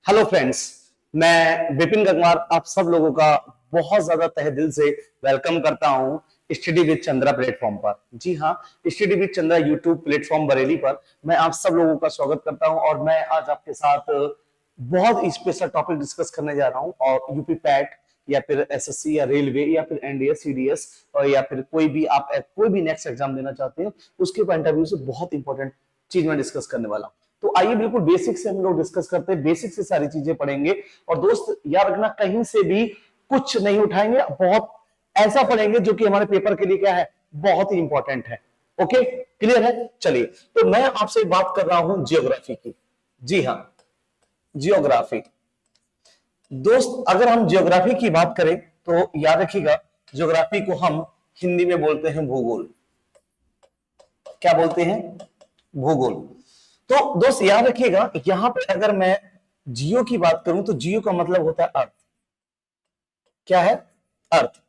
Hello friends, मैं विपिन गंगवार आप सब लोगों का बहुत ज्यादा तहे दिल से वेलकम करता हूं स्टडी विद चंद्रा प्लेटफॉर्म पर। जी हाँ, study with Chandra YouTube platform Bareilly पर मैं आप सब लोगों का स्वागत करता हूं और मैं आज आपके साथ बहुत स्पेशल टॉपिक डिस्कस करने जा रहा हूं। और यूपी पैट या फिर एसएससी या रेलवे या फिर एनडीएस सीडीएस और या फिर कोई भी आप कोई भी नेक्स्ट एग्जाम देना चाहते हैं उसके पॉइंट ऑफ व्यू से बहुत इंपॉर्टेंट चीज मैं डिस्कस करने वाला हूं। तो आइए बिल्कुल बेसिक से हम लोग डिस्कस करते हैं, बेसिक से सारी चीजें पढ़ेंगे। और दोस्त याद रखना, कहीं से भी कुछ नहीं उठाएंगे, बहुत ऐसा पढ़ेंगे जो कि हमारे पेपर के लिए क्या है, बहुत ही इंपॉर्टेंट है। ओके, क्लियर है? चलिए, तो मैं आपसे बात कर रहा हूं जियोग्राफी की। जी हाँ, जियोग्राफी। दोस्त अगर हम जियोग्राफी की बात करें तो याद रखिएगा, जियोग्राफी को हम हिंदी में बोलते हैं भूगोल। क्या बोलते हैं? भूगोल। तो दोस्त याद रखिएगा, यहां पे अगर मैं जियो की बात करूं तो जियो का मतलब होता है अर्थ। क्या है? अर्थ।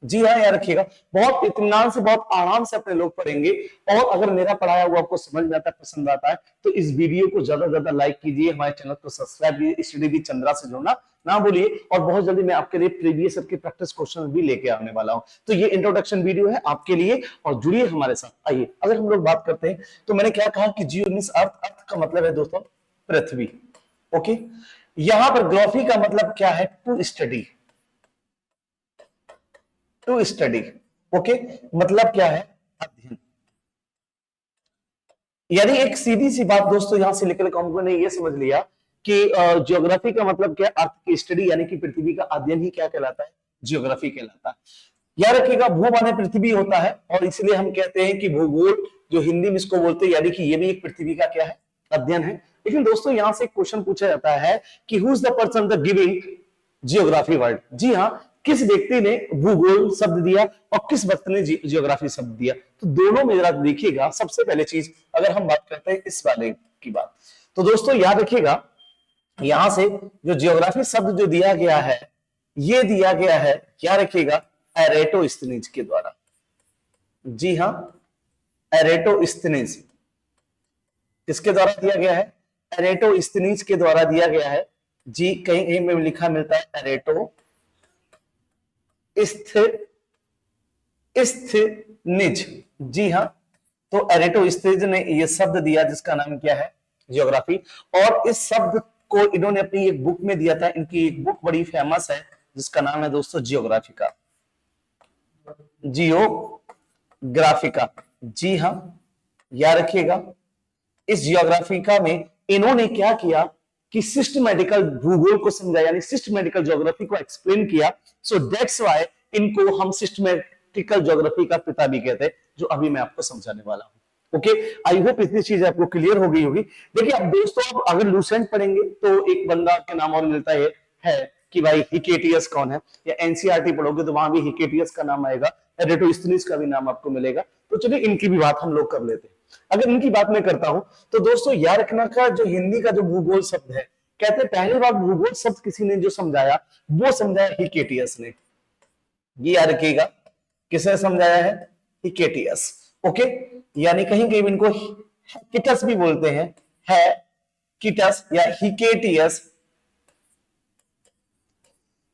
जी हाँ, याद रखिएगा, बहुत इत्मीनान से बहुत आराम से अपने लोग पढ़ेंगे। और अगर मेरा पढ़ाया हुआ आपको समझ में आता है, पसंद आता है, तो इस वीडियो को ज्यादा से ज्यादा लाइक कीजिए, हमारे चैनल को सब्सक्राइब कीजिए, स्टडी विद चंद्रा से जुड़ना ना भूलिए। और बहुत जल्दी मैं आपके लिए प्रीवियस ईयर के प्रैक्टिस क्वेश्चन भी लेके आने वाला हूं। तो ये इंट्रोडक्शन वीडियो है आपके लिए और जुड़िए हमारे साथ। आइए, अगर हम लोग बात करते हैं तो मैंने क्या कहा कि जियो मींस अर्थ। अर्थ का मतलब है दोस्तों पृथ्वी। ओके, यहां पर ग्राफी का मतलब क्या है? To study. To study. Okay, मतलब क्या है? अध्ययन। यानी एक सीधी सी बात दोस्तों यहां से निकल कर हमने ये समझ लिया कि ज्योग्राफी का मतलब क्या? अर्थ की स्टडी, यानी कि पृथ्वी का अध्ययन ही क्या कहलाता है? जियोग्राफी कहलाता है। याद रखिएगा, भू माने पृथ्वी होता है और इसलिए हम कहते हैं कि भूगोल, जो हिंदी में इसको बोलते हैं, यानी कि ये भी एक पृथ्वी का क्या है? अध्ययन है। लेकिन दोस्तों यहां से एक क्वेश्चन पूछा जाता है कि who is the person the giving geography word. जी हाँ, किस व्यक्ति ने भूगोल शब्द दिया और किस वक्त ने जियोग्राफी शब्द दिया? तो दोनों में जरा देखिएगा। सबसे पहले चीज अगर हम बात करते हैं इस वाले की बात, तो दोस्तों याद रखिएगा, यहां से जो जियोग्राफी शब्द जो दिया गया है, ये दिया गया है, क्या रखिएगा, एरेटोस्थनीज के द्वारा। जी हां, एरेटोस्थनीज किसके द्वारा दिया गया है? एरेटोस्थनीज के द्वारा दिया गया है। जी, कहीं कहीं में लिखा मिलता है एरेटो स्थनिज। जी हाँ, तो एरेटोस्थनीज ने ये शब्द दिया जिसका नाम क्या है? जियोग्राफी। और इस शब्द को इन्होंने अपनी एक बुक में दिया था। इनकी एक बुक बड़ी फेमस है जिसका नाम है दोस्तों जियोग्राफिका। जियोग्राफिका। जी हाँ, याद रखिएगा, इस जियोग्राफिका में इन्होंने क्या किया कि सिस्टमेटिकल भूगोल को समझा, यानी सिस्टमेटिकल ज्योग्राफी को एक्सप्लेन किया। सो दैट्स व्हाई इनको हम सिस्टमेटिकल ज्योग्राफी का पिता भी कहते हैं, जो अभी मैं आपको समझाने वाला हूं। ओके, आई होप इतनी चीज आपको क्लियर हो गई होगी। देखिए अब दोस्तों, अब अगर लूसेंट पढ़ेंगे तो एक बंदा के नाम और मिलता है कि भाई हिकेटियस कौन है, या एनसीईआरटी पढ़ोगे तो वहां भी हिकेटियस का नाम आएगा, एरेटोस्थनीज का भी नाम आपको मिलेगा। तो चलिए इनकी भी बात हम लोग कर लेते हैं। अगर इनकी बात मैं करता हूं तो दोस्तों याद रखना का जो हिंदी का जो भूगोल शब्द है, कहते हैं पहली बार भूगोल शब्द किसी ने जो समझाया, वो समझाया हिकेटियस ने। ये याद रखिएगा, किसने समझाया है? हिकेटियस। ओके, यानी कहीं कहीं इनको हिकेटस भी बोलते हैं, है किटस या हिकेटियस।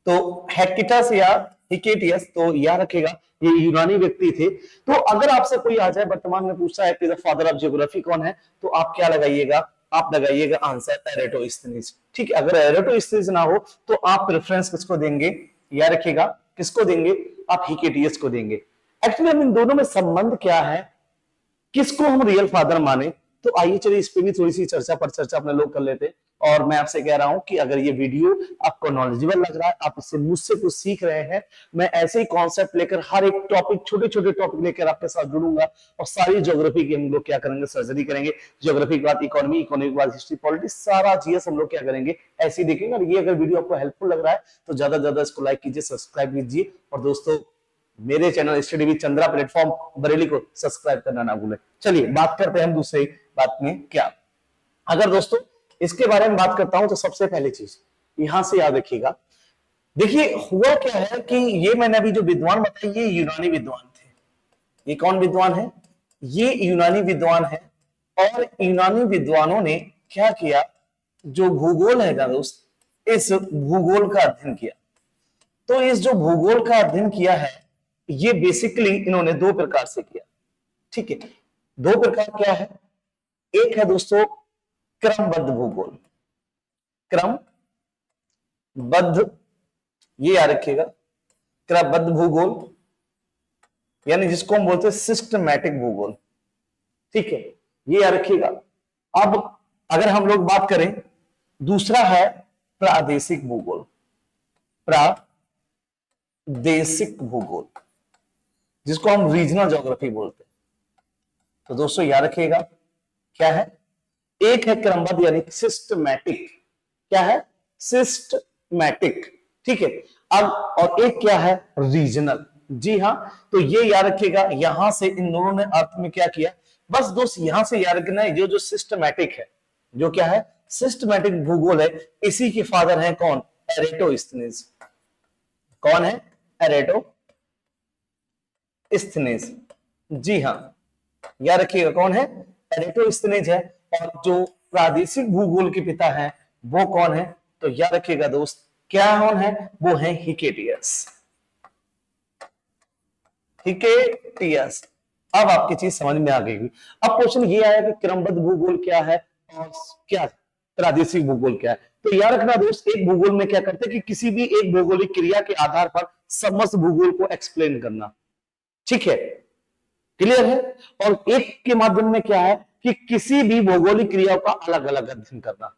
तो हेक्टिटस या हिकेटियस, तो याद रखेगा ये यूनानी व्यक्ति थे। तो अगर आपसे कोई आ जाए वर्तमान में पूछता है कि द फादर ऑफ जियोग्राफी कौन है, तो आप क्या लगाइएगा? आप लगाइएगा आंसर एरेटोस्थनीज। ठीक है, अगर एरेटोस्थनीज ना हो तो आप प्रेफरेंस किसको देंगे? याद रखिएगा, किसको देंगे? आप हिकेटियस को देंगे। एक्चुअली हम इन दोनों में संबंध क्या है, किसको हम रियल फादर माने? तो आइए चलिए इस पे भी थोड़ी सी चर्चा पर चर्चा अपने लोग कर लेते हैं। और मैं आपसे कह रहा हूं कि अगर ये वीडियो आपको नॉलेजेबल लग रहा है, आप इससे मुझसे कुछ सीख रहे हैं, मैं ऐसे ही कॉन्सेप्ट लेकर हर एक टॉपिक, छोटे छोटे टॉपिक लेकर आपके साथ जुड़ूंगा और सारी ज्योग्राफी की हम लोग क्या करेंगे? सर्जरी करेंगे। ज्योग्राफी के बाद इकोनॉमी, इकोनॉमी के बाद हिस्ट्री, पॉलिटिक्स, सारा जीएस हम लोग क्या करेंगे? ऐसे ही देखेंगे। और ये अगर वीडियो आपको हेल्पफुल लग रहा है तो ज्यादा से ज्यादा इसको लाइक कीजिए, सब्सक्राइब कीजिए। और दोस्तों मेरे channel study with Chandra platform Bareilly को सब्सक्राइब करना ना भूलें। चलिए बात करते हैं हम दूसरी बात में। क्या अगर दोस्तों इसके बारे में बात करता हूं तो सबसे पहली चीज यहां से याद रखिएगा। देखिए हुआ क्या है कि ये मैंने अभी जो विद्वान बताए, ये यूनानी विद्वान थे। ये कौन विद्वान है? ये यूनानी विद्वान है। और यूनानी विद्वानों ने क्या किया? जो भूगोल है ना दोस्त, इस भूगोल का अध्ययन किया। तो इस जो भूगोल का अध्ययन किया है ये बेसिकली इन्होंने दो प्रकार से किया, ठीक है। दो प्रकार क्या है, एक है दोस्तों क्रमबद्ध भूगोल, क्रमबद्ध, ये याद रखिएगा, क्रमबद्ध भूगोल यानी जिसको हम बोलते हैं सिस्टमैटिक भूगोल, ठीक है, ये याद रखिएगा। अब अगर हम लोग बात करें, दूसरा है प्रादेशिक भूगोल, प्रादेशिक भूगोल जिसको हम रीजनल ज्योग्राफी बोलते हैं। तो दोस्तों याद रखिएगा क्या है, एक है क्रमबद्ध यानी सिस्टमैटिक, क्या है, सिस्टमैटिक, ठीक है। अब और एक क्या है, रीजनल, जी हां। तो ये याद रखिएगा, यहां से इन दोनों ने अर्थ में क्या किया, बस दोस्त यहां से याद रखना है, जो सिस्टमैटिक है, जो क्या है, सिस्टमैटिक भूगोल है, इसी के फादर हैं कौन, एरेटोस्थेनेस। कौन है, एरेटोस्थेनेस, जी हां, याद रखिएगा कौन है, एरेटोस्थेनेस है। और जो प्रादेशिक भूगोल के पिता हैं वो कौन है, तो याद रखिएगा दोस्त, क्या कौन है, वो है हिकेटियस, हिकेटियस। अब आपकी चीज समझ में आ गई। अब क्वेश्चन ये आया कि क्रमबद्ध भूगोल क्या है और क्या प्रादेशिक भूगोल क्या है। तो याद रखना दोस्त, एक भूगोल में क्या करते हैं कि किसी भी एक भौगोलिक क्रिया के आधार पर समस्त भूगोल को एक्सप्लेन करना, ठीक है, क्लियर है। और एक के माध्यम में क्या है कि किसी भी भौगोलिक क्रियाओं का अलग अलग अध्ययन करना,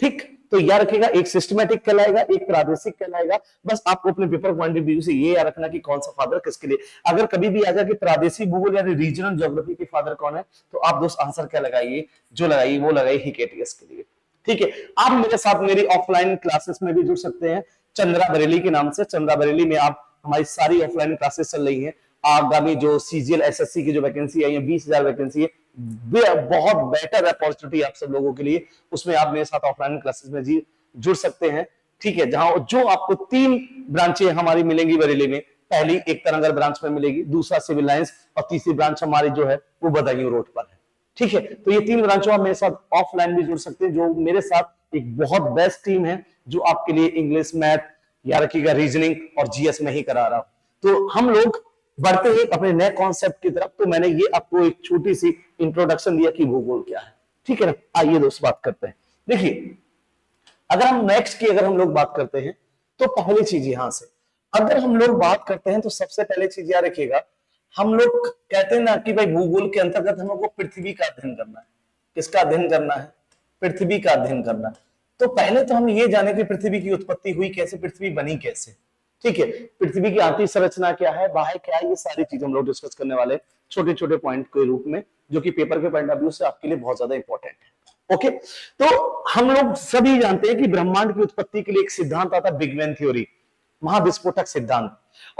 ठीक। तो याद रखिएगा, एक सिस्टमैटिक कहलाएगा, एक प्रादेशिक कहलाएगा। बस आपको अपने पेपर पॉइंट ऑफ व्यू से ये याद रखना कि कौन सा फादर किसके लिए। अगर कभी भी आ जाए कि प्रादेशिक भूगोल यानी रीजनल ज्योग्राफी के फादर कौन है, तो आप दोस्त आंसर क्या लगाइए, जो लगाइए वो लगाइए हिकेटियस के लिए, ठीक है। आप मेरे साथ मेरी ऑफलाइन क्लासेस में भी जुड़ सकते हैं, चंद्रा बरेली के नाम से। चंद्रा बरेली में आप हमारी सारी ऑफलाइन क्लासेस चल रही है। आगामी जो सीजीएल एसएससी की जो वैकेंसी आई है, 20,000 वैकेंसी है, बहुत बेटर अपॉर्चुनिटी आप सब लोगों के लिए, उसमें आप मेरे साथ ऑफलाइन क्लासेस में जी जुड़ सकते हैं, ठीक है। जहां जो आपको 3 ब्रांचें हमारी मिलेंगी बरेली में, पहली एक तरंगर ब्रांच में मिलेगी, दूसरा सिविल लाइंस, और तीसरी ब्रांच हमारी जो है वो बदायूं रोड पर है, ठीक है। तो ये 3 ब्रांचों आप मेरे साथ ऑफलाइन भी जुड़ सकते हैं, जो मेरे साथ एक बहुत बेस्ट टीम है जो आपके लिए इंग्लिश, मैथ, याद रखिएगा रीजनिंग और जीएस में ही करा रहा हूं। तो हम लोग बढ़ते हैं अपने नए कॉन्सेप्ट की तरफ। तो मैंने ये आपको एक छोटी सी इंट्रोडक्शन दिया कि भूगोल क्या है, ठीक है ना। आइए दोस्त बात करते हैं। देखिए, अगर हम नेक्स्ट की अगर हम लोग बात करते हैं, तो पहली चीज यहां से अगर हम लोग बात करते हैं, तो सबसे पहले चीज याद रखिएगा, हम लोग कहते हैं ना कि भाई भूगोल के अंतर्गत हम लोग को पृथ्वी का अध्ययन करना है। किसका अध्ययन करना है, पृथ्वी का अध्ययन करना है। तो पहले तो हम ये जाने कि पृथ्वी की उत्पत्ति हुई कैसे, पृथ्वी बनी कैसे, ठीक है। पृथ्वी की आंतरिक संरचना क्या है, बाहर क्या है, ये सारी चीजें हम लोग डिस्कस करने वाले छोटे छोटे पॉइंट के रूप में, जो कि पेपर के पॉइंट ऑफ व्यू से आपके लिए बहुत ज्यादा इंपॉर्टेंट है, ओके। तो हम लोग सभी जानते हैं कि ब्रह्मांड की उत्पत्ति के लिए एक सिद्धांत आता है, बिग बैंग थ्योरी, महाविस्फोटक सिद्धांत।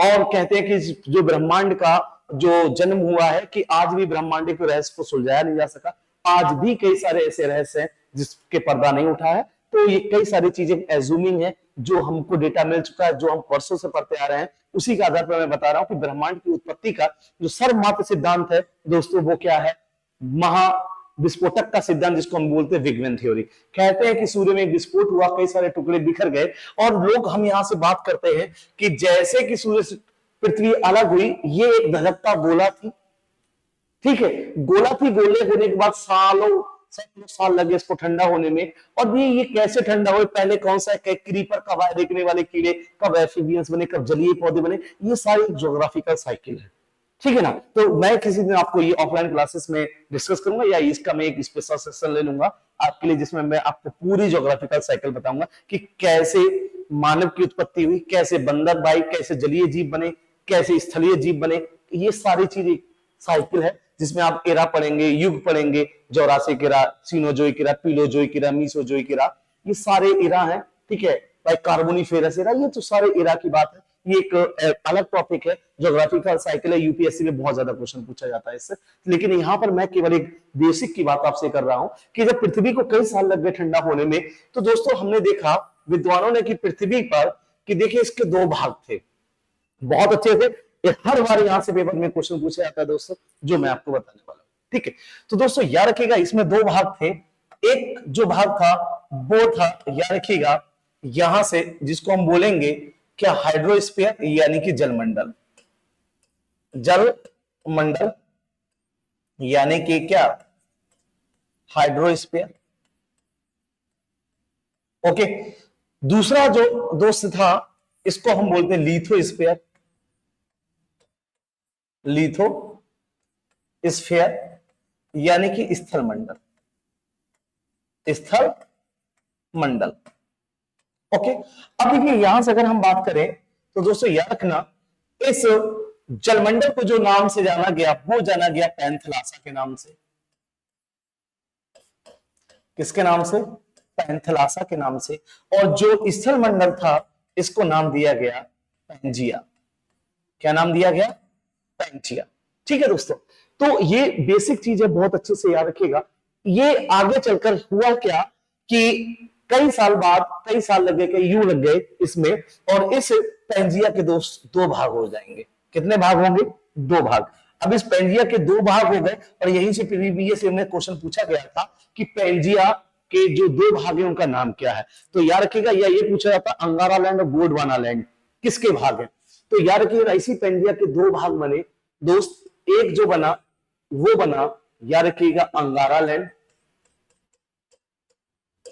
और कहते हैं कि जो ब्रह्मांड का जो जन्म हुआ है, कि आज भी ब्रह्मांड के रहस्य को सुलझाया नहीं जा सका, आज भी कई सारे ऐसे रहस्य हैं जिसके पर्दा नहीं उठा है। तो ये कई सारी चीजें एज्यूमिंग है, जो हमको डेटा मिल चुका है, जो हम वर्षों से पढ़ते आ रहे हैं, उसी के आधार पर मैं बता रहा हूं कि ब्रह्मांड की उत्पत्ति का जो सर्वमात्र सिद्धांत है दोस्तों, वो क्या है, महाविस्फोटक का सिद्धांत, जिसको हम बोलते हैं बिग बैंग थ्योरी। कहते हैं कि सूर्य में एक विस्फोट हुआ, कई सारे टुकड़े बिखर गए, और लोग हम यहां से बात करते हैं कि जैसे कि सूर्य से पृथ्वी अलग हुई, ये एक धधकता गोला थी, ठीक है, गोला थी, गोले होने के बाद सालों सैकड़ों साल लगे इसको ठंडा होने में। और ये कैसे ठंडा हुए, पहले कौन सा क्रीपर, कब आए देखने वाले कीड़े, कब एम्फिबियंस बने, कब जलीय पौधे बने, ये सारी ज्योग्राफिकल साइकिल है, ठीक है ना। तो मैं किसी दिन आपको ये ऑफलाइन क्लासेस में डिस्कस करूंगा, या इसका मैं एक स्पेशल सेशन ले लूंगा आपके लिए, जिसमें मैं आपको पूरी ज्योग्राफिकल साइकिल बताऊंगा कि कैसे मानव की उत्पत्ति हुई, कैसे बंदर भाई, कैसे जलीय जीव बने, कैसे स्थलीय जीव बने। ये सारी चीज साइकिल है, जिसमें आप एरा पढ़ेंगे, युग पढ़ेंगे, Jurassic era, Cenozoic era, Paleozoic era, Mesozoic era, ये सारे एरा हैं, ठीक है भाई, कार्बोनिफेरस एरा, ये तो सारे एरा की बात है। ये एक अलग टॉपिक है, ज्योग्राफिकल साइकिल है, यूपीएससी में बहुत ज्यादा क्वेश्चन पूछा जाता है इससे। लेकिन यहां पर मैं केवल एक बेसिक की बात आपसे कर रहा हूं कि जब पृथ्वी को कई साल लग गए ठंडा होने में, तो दोस्तों हमने देखा विद्वानों ने कि पृथ्वी पर, कि देखिए इसके 2 भाग थे, बहुत अच्छे थे। हर बार यहां से पेपर में क्वेश्चन पूछा जाता है दोस्तों, जो मैं आपको बताने वाला हूं, ठीक है। तो दोस्तों याद रखिएगा, इसमें 2 भाग थे। एक जो भाग था वो था, याद रखिएगा, यहां से जिसको हम बोलेंगे क्या, हाइड्रोस्फीयर यानी कि जलमंडल, जल मंडल यानी कि क्या, हाइड्रोस्फीयर। ओके, दूसरा जो दोस्त था इसको हम बोलते हैं लिथोस्फीयर, लिथोस्फीयर यानी कि स्थल मंडल, स्थल मंडल। ओके, अब देखिए यहां से अगर हम बात करें तो दोस्तों याद रखना, इस जलमंडल को जो नाम से जाना गया वो जाना गया पैंथलासा के नाम से। किसके नाम से? पैंथलासा के नाम से। और जो स्थल मंडल था इसको नाम दिया गया पैंजिया। क्या नाम दिया गया? पैंजिया। ठीक है दोस्तों, तो ये बेसिक चीज है, बहुत अच्छे से याद रखिएगा। ये आगे चलकर हुआ क्या कि कई साल बाद, कई साल लग गए, कई युग लग गए इसमें, और इस पैंजिया के दो भाग हो जाएंगे। कितने भाग होंगे? 2 भाग। अब इस पैंजिया के 2 भाग हो गए, और यहीं से प्रीवियस में क्वेश्चन पूछा गया था कि पैंजिया के जो 2 भाग हैं उनका नाम क्या है। तो याद रखिएगा, या ये पूछा जाता अंगारा लैंड और गोंडवाना लैंड किसके भाग है। तो याद रखिएगा, इसी पैंजिया के 2 भाग बने दोस्त। एक जो बना वो बना, याद रखिएगा, अंगारा लैंड,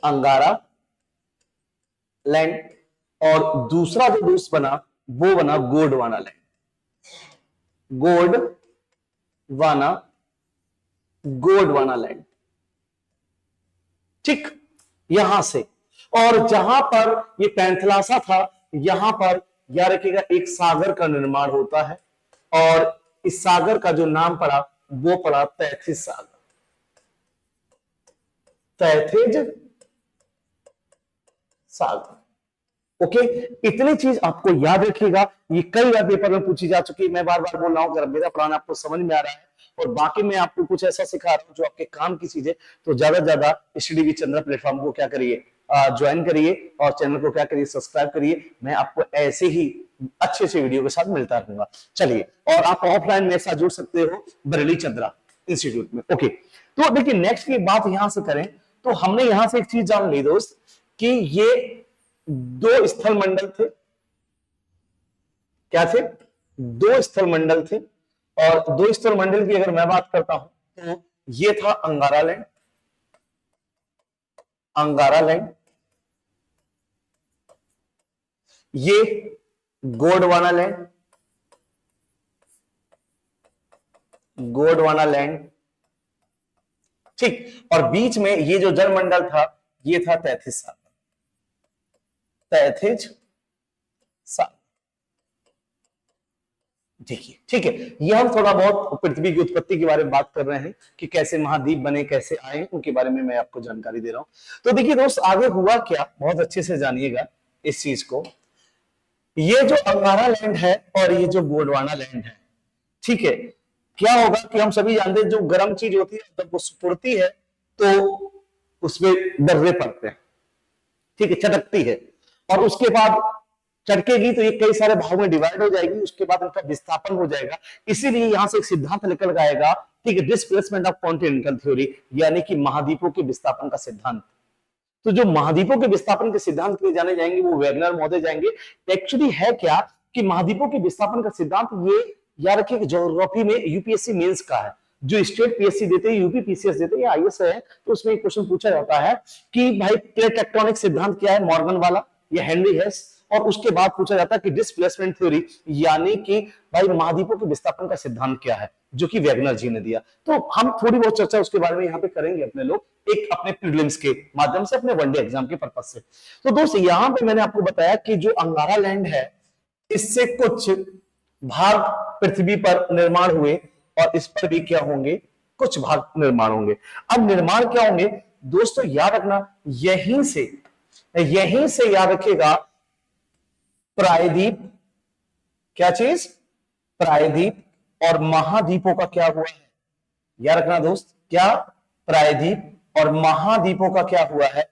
अंगारा लैंड, और दूसरा जो दोस्त बना वो बना गोंडवाना लैंड, गोंडवाना लैंड। ठीक, यहां से, और जहां पर ये पैंथलासा था, यहां पर याद रखिएगा एक सागर का निर्माण होता है, और इस सागर का जो नाम पड़ा वो पड़ा तैथिस सागर, तैथिज सागर। ओके, इतनी चीज आपको याद रखिएगा, ये कई बार पेपर में पूछी जा चुकी है। मैं बार बार बोल रहा हूं, अगर मेरा प्लान आपको समझ में आ रहा है और बाकी मैं आपको कुछ ऐसा सिखा रहा हूं जो आपके काम की चीज है, तो ज्यादा से ज्यादा स्टडी विद चंद्रा प्लेटफॉर्म को क्या करिए, ज्वाइन करिए, और चैनल को क्या करिए, सब्सक्राइब करिए। मैं आपको ऐसे ही अच्छे अच्छे वीडियो के साथ मिलता रहूंगा। चलिए, और आप ऑफलाइन मेरे साथ जुड़ सकते हो बरेली चंद्रा इंस्टीट्यूट में। ओके, तो देखिए नेक्स्ट की बात यहां से करें तो हमने यहां से एक चीज जान ली दोस्त, कि ये 2 स्थल मंडल थे। क्या थे? 2 स्थल मंडल थे, और 2 स्थल मंडल की अगर मैं बात करता हूं तो ये था अंगारा लैंड, अंगारा लैंड, ये गोंडवाना लैंड, गोंडवाना लैंड। ठीक, और बीच में ये जो जलमंडल था ये था तैथिस सागर, तैथिज सागर। देखिए, ठीक है, ये हम थोड़ा बहुत पृथ्वी की उत्पत्ति के बारे में बात कर रहे हैं कि कैसे महाद्वीप बने, कैसे आए, उनके बारे में मैं आपको जानकारी दे रहा हूं। तो देखिए दोस्त, आगे हुआ क्या, बहुत अच्छे से जानिएगा इस चीज को। ये जो अंगारा लैंड है और ये जो गोंडवाना लैंड है, ठीक है, क्या होगा कि हम सभी जानते हैं जो गर्म चीज होती है जब वो सुपुड़ती है तो उसमें दर्रे पड़ते हैं, ठीक है, चटकती है, और उसके बाद चटकेगी तो ये कई सारे भागों में डिवाइड हो जाएगी, उसके बाद उनका विस्थापन हो जाएगा। इसीलिए यहां से एक सिद्धांत निकल आएगा, ठीक है, डिस्प्लेसमेंट ऑफ कॉन्टिनेंटल थ्योरी, यानी कि महाद्वीपों के विस्थापन का सिद्धांत। तो जो महाद्वीपों के विस्थापन के सिद्धांत के लिए जाने जाएंगे वो वेगनर महोदय जाएंगे। एक्चुअली है क्या कि महाद्वीपों के विस्थापन का सिद्धांत, ये याद रखिए कि ज्योग्राफी में यूपीएससी मेंस का है, जो स्टेट पीएससी देते हैं, यूपी पीसीएस देते हैं, या आईएएस है, तो उसमें एक क्वेश्चन पूछा जाता है कि भाई प्लेट टेक्टोनिक सिद्धांत क्या है, मॉर्गन वाला या हेनरी हेस, और उसके बाद पूछा जाता है कि डिस्प्लेसमेंट थ्योरी, यानी कि भाई महाद्वीपों के विस्थापन का सिद्धांत क्या है, जो कि वेगनर जी ने दिया। तो हम थोड़ी बहुत चर्चा उसके बारे में यहाँ पे करेंगे अपने लोग, एक अपने प्रीलिम्स के माध्यम से, अपने वनडे एग्जाम के पर्पज से। तो दोस्त, यहाँ पे मैंने आपको बताया कि जो अंगारा लैंड है, इससे कुछ भाग पृथ्वी पर निर्माण हुए, और इस पर भी क्या होंगे, कुछ भाग निर्माण होंगे। अब निर्माण क्या होंगे दोस्तों, याद रखना, यहीं से याद रखिएगा, प्रायद्वीप, क्या चीज, प्रायद्वीप और महाद्वीपों का क्या हुआ है, याद रखना दोस्त, क्या, प्रायद्वीप और महाद्वीपों का क्या हुआ है,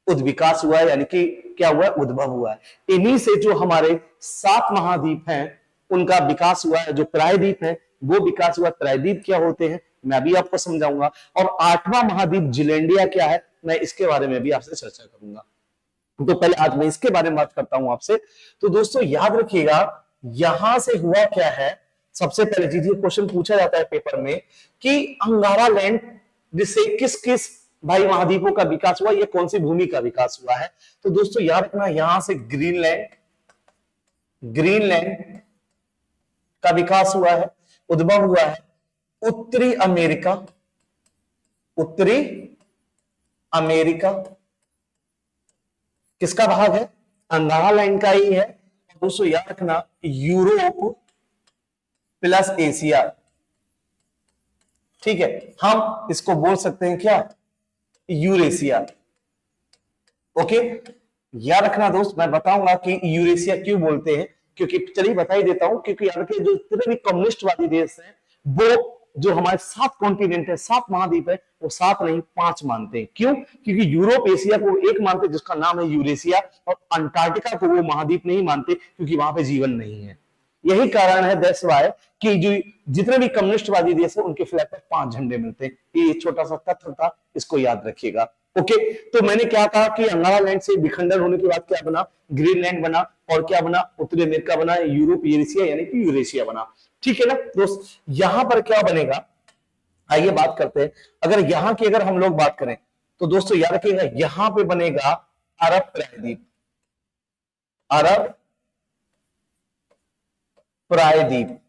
उद्विकास हुआ है, यानी कि क्या हुआ है, उद्भव हुआ है। इन्हीं से जो हमारे 7 महाद्वीप हैं उनका विकास हुआ है, जो प्रायद्वीप है वो विकास हुआ। प्रायद्वीप क्या होते हैं मैं अभी आपको समझाऊंगा, और 8वां महाद्वीप जिलैंडिया क्या है, मैं इसके बारे में भी आपसे चर्चा करूंगा। तो पहले आज मैं इसके बारे में बात करता हूं आपसे। तो दोस्तों याद रखिएगा, यहां से हुआ क्या है, सबसे पहले चीज ये क्वेश्चन पूछा जाता है पेपर में कि अंगारा लैंड जिससे किस किस भाई महाद्वीपों का विकास हुआ, ये कौन सी भूमि का विकास हुआ है। तो दोस्तों याद रखना, यहां से ग्रीनलैंड, ग्रीनलैंड का विकास हुआ है, उद्भव हुआ है। उत्तरी अमेरिका, उत्तरी अमेरिका किसका भाग है, अंगारा लैंड का ही है। दोस्तों याद रखना, यूरोप प्लस एशिया, ठीक है, हम इसको बोल सकते हैं क्या, यूरेशिया। ओके, याद रखना दोस्त, मैं बताऊंगा कि यूरेशिया क्यों बोलते हैं, क्योंकि चलिए बता ही देता हूं, क्योंकि याद रखिए जो जितने भी कम्युनिस्टवादी देश हैं वो जो हमारे 7 कॉन्टिनेंट है, 7 महाद्वीप है, वो 7 नहीं 5 मानते हैं। क्यों, क्योंकि यूरोप एशिया को एक मानते हैं जिसका नाम है यूरेशिया, और अंटार्कटिका को वो महाद्वीप नहीं मानते क्योंकि वहां पे जीवन नहीं है। यही कारण है दैट्स व्हाई कि जो जितने भी कम्युनिस्टवादी देश है उनके फ्लैग पर 5 झंडे मिलते हैं। ये छोटा सा तथ्य था, इसको याद रखिएगा। ओके, तो मैंने क्या कहा कि अंगारा लैंड से विखंडन होने के बाद क्या बना, ग्रीनलैंड बना, और क्या बना, उत्तरी अमेरिका बना, यूरोप यूरेशिया यानी कि यूरेशिया बना। ठीक है ना दोस्त, यहां पर क्या बनेगा, आइए बात करते हैं। अगर यहां की अगर हम लोग बात करें तो दोस्तों याद रखिएगा, यहां पे बनेगा अरब प्रायद्वीप, अरब प्रायद्वीप,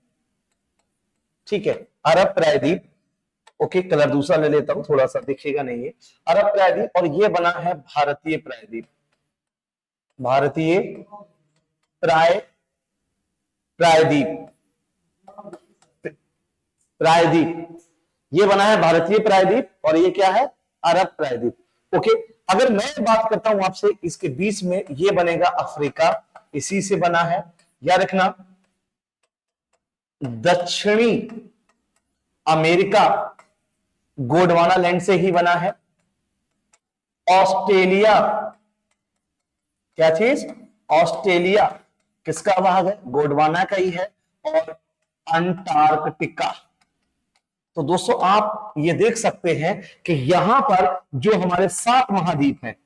ठीक है, अरब प्रायद्वीप। ओके, कलर दूसरा ले लेता हूं, थोड़ा सा दिखेगा नहीं है, अरब प्रायद्वीप। और ये बना है भारतीय प्रायद्वीप, भारतीय प्रायद्वीप, प्रायद्वीप, ये बना है भारतीय प्रायद्वीप, और ये क्या है, अरब प्रायद्वीप। ओके, अगर मैं बात करता हूं आपसे इसके बीच में, ये बनेगा अफ्रीका, इसी से बना है। याद रखना, दक्षिणी अमेरिका गोंडवाना लैंड से ही बना है। ऑस्ट्रेलिया, क्या चीज, ऑस्ट्रेलिया किसका भाग है, गोंडवाना का ही है। और अंटार्कटिका। तो दोस्तों आप ये देख सकते हैं कि यहां पर जो हमारे 7 महाद्वीप हैं,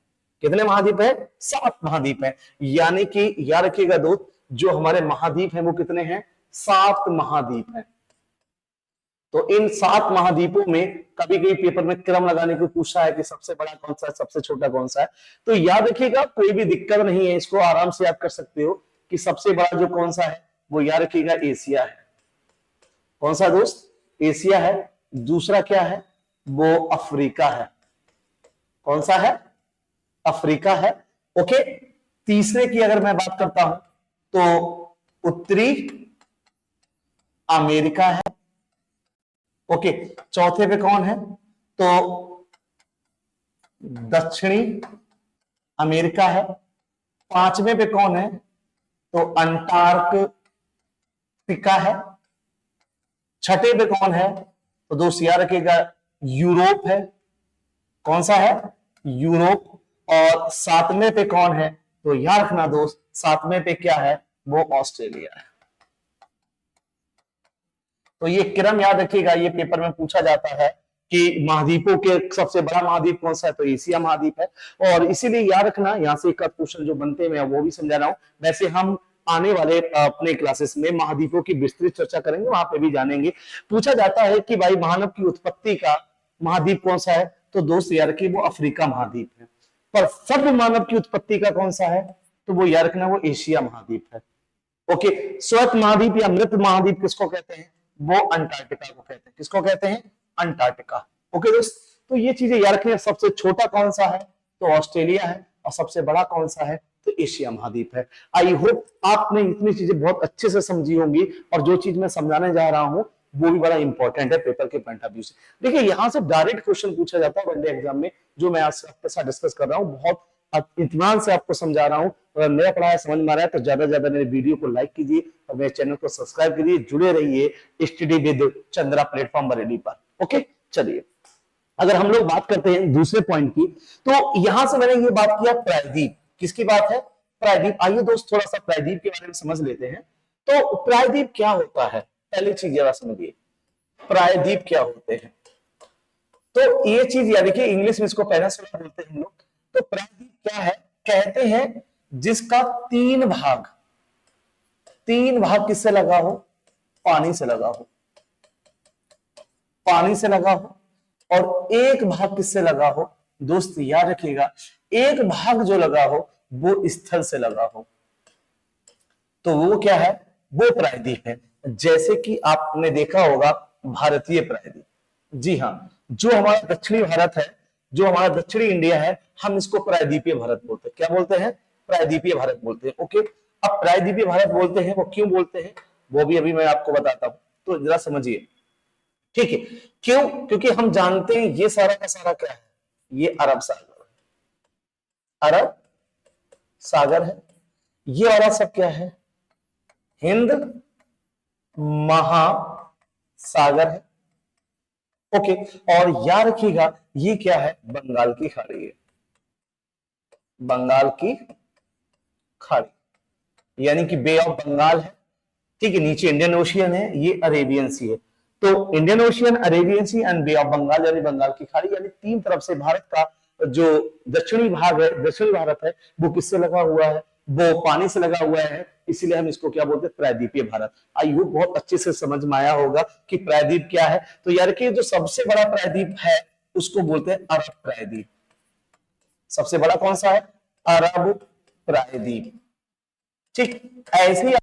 कितने महाद्वीप है, 7 महाद्वीप है, यानी कि याद रखिएगा दोस्त, जो हमारे महाद्वीप हैं वो कितने हैं, 7 महाद्वीप हैं। तो इन 7 महाद्वीपों में कभी कभी पेपर में क्रम लगाने को पूछा है कि सबसे बड़ा कौन सा है, सबसे छोटा कौन सा है। तो याद रखिएगा, कोई भी दिक्कत नहीं है, इसको आराम से याद कर सकते हो कि सबसे बड़ा जो कौन सा है वो याद रखिएगा एशिया है। कौन सा दोस्त, एशिया है। दूसरा क्या है, वो अफ्रीका है। कौन सा है, अफ्रीका है। ओके, तीसरे की अगर मैं बात करता हूं तो उत्तरी अमेरिका है। ओके, चौथे पे कौन है, तो दक्षिणी अमेरिका है। 5वें पे कौन है, तो अंटार्कटिका है। 6ठे पे कौन है, तो दोस्त याद रखिएगा यूरोप है। कौन सा है, यूरोप। और 7वें पे कौन है, तो याद रखना दोस्त, 7वें पे क्या है, वो ऑस्ट्रेलिया है। तो ये क्रम याद रखिएगा, ये पेपर में पूछा जाता है कि महाद्वीपों के सबसे बड़ा महाद्वीप कौन सा है, तो एशिया महाद्वीप है। और इसीलिए याद रखना, यहां से एक क्वेश्चन जो बनते हैं मैं वो भी समझा रहा हूं। वैसे हम आने वाले अपने क्लासेस में महाद्वीपों की विस्तृत चर्चा करेंगे, वहां पे भी जानेंगे। पूछा जाता है कि भाई मानव की उत्पत्ति का महाद्वीप कौन सा है, तो दोस्त याद रखिए वो अफ्रीका महाद्वीप है। पर सर्व मानव की उत्पत्ति का कौन सा है, तो वो याद रखना वो एशिया महाद्वीप है। ओके, श्वेत महाद्वीप या मृत महाद्वीप किसको कहते हैं, वो अंटार्कटिका को कहते हैं। किसको कहते हैं, अंटार्कटिका। ओके दोस्त, तो ये चीजें याद रखिए। सबसे छोटा कौन सा है, तो ऑस्ट्रेलिया है। और सबसे बड़ा कौन सा है, तो एशिया महाद्वीप है। आई होप आपने इतनी चीजें बहुत अच्छे से समझी होंगी, और जो चीज मैं समझाने जा रहा हूं वो भी बड़ा इंपॉर्टेंट है पेपर के पॉइंट ऑफ व्यू से। देखिए यहां से डायरेक्ट क्वेश्चन पूछा जाता है वनडे एग्जाम में, जो मैं आज आपके साथ डिस्कस कर रहा हूं। बहुत इत्मीनान से आपको समझा रहा हूं। अगर मेरा पढ़ाया समझ में आ रहा है तो ज्यादा से ज्यादा मेरे वीडियो को लाइक कीजिए और मेरे चैनल को सब्सक्राइब करिए। जुड़े रहिए study with Chandra platform Bareilly पर। ओके, चलिए अगर हम लोग बात करते हैं दूसरे पॉइंट की, तो यहां से मैंने ये बात किया प्रायद्वीप। किसकी बात है, प्रायद्वीप। आइए दोस्त थोड़ा सा प्रायद्वीप के बारे में समझ लेते हैं। तो प्रायद्वीप क्या होता है, पहली चीज जरा समझिए, प्रायद्वीप क्या होते हैं। तो ये चीज याद रखिए, इंग्लिश में इसको पेनिनसुला बोलते हैं हम लोग। तो प्रायद्वीप क्या है, कहते हैं जिसका तीन भाग किससे लगा हो, पानी से लगा हो, पानी से लगा हो, और एक भाग किससे लगा हो दोस्त, याद रखिएगा, एक भाग जो लगा हो वो स्थल से लगा हो, तो वो क्या है, वो प्रायद्वीप है। जैसे कि आपने देखा होगा भारतीय प्रायद्वीप, जी हाँ, जो हमारा दक्षिणी भारत है, जो हमारा दक्षिणी इंडिया है, हम इसको प्रायद्वीपीय भारत बोलते हैं। क्या बोलते हैं, प्रायद्वीपीय भारत बोलते हैं। ओके, अब प्रायद्वीपीय भारत बोलते हैं, वो क्यों बोलते हैं वो भी अभी मैं आपको बताता हूं, तो जरा समझिए, ठीक है। क्यों, क्योंकि हम जानते हैं ये सारा का सारा क्या है, ये अरब सागर, अरब सागर है, ये वाला सब क्या है, हिंद महासागर है। ओके, और याद रखिएगा ये क्या है, बंगाल की खाड़ी है, बंगाल की खाड़ी, यानी कि बे ऑफ बंगाल है, ठीक है, नीचे इंडियन ओशियन है, ये अरेबियन सी है। तो Indian Ocean, Arabian Sea and Bay of Bengal यानी बंगाल की खाड़ी, यानी तीन तरफ से भारत का जो दक्षिणी भाग है, दक्षिणी भारत है, वो किससे लगा हुआ है, वो पानी से लगा हुआ है, इसीलिए हम इसको क्या बोलते हैं, प्रायद्वीपीय भारत। आई होप बहुत अच्छे से समझ में आया होगा कि प्रायद्वीप क्या है। तो यार कि जो सबसे बड़ा प्रायद्वीप है उसको बोलते हैं अरब प्रायद्वीप। सबसे बड़ा कौन सा है, अरब प्रायद्वीप। ठीक, ऐसे ही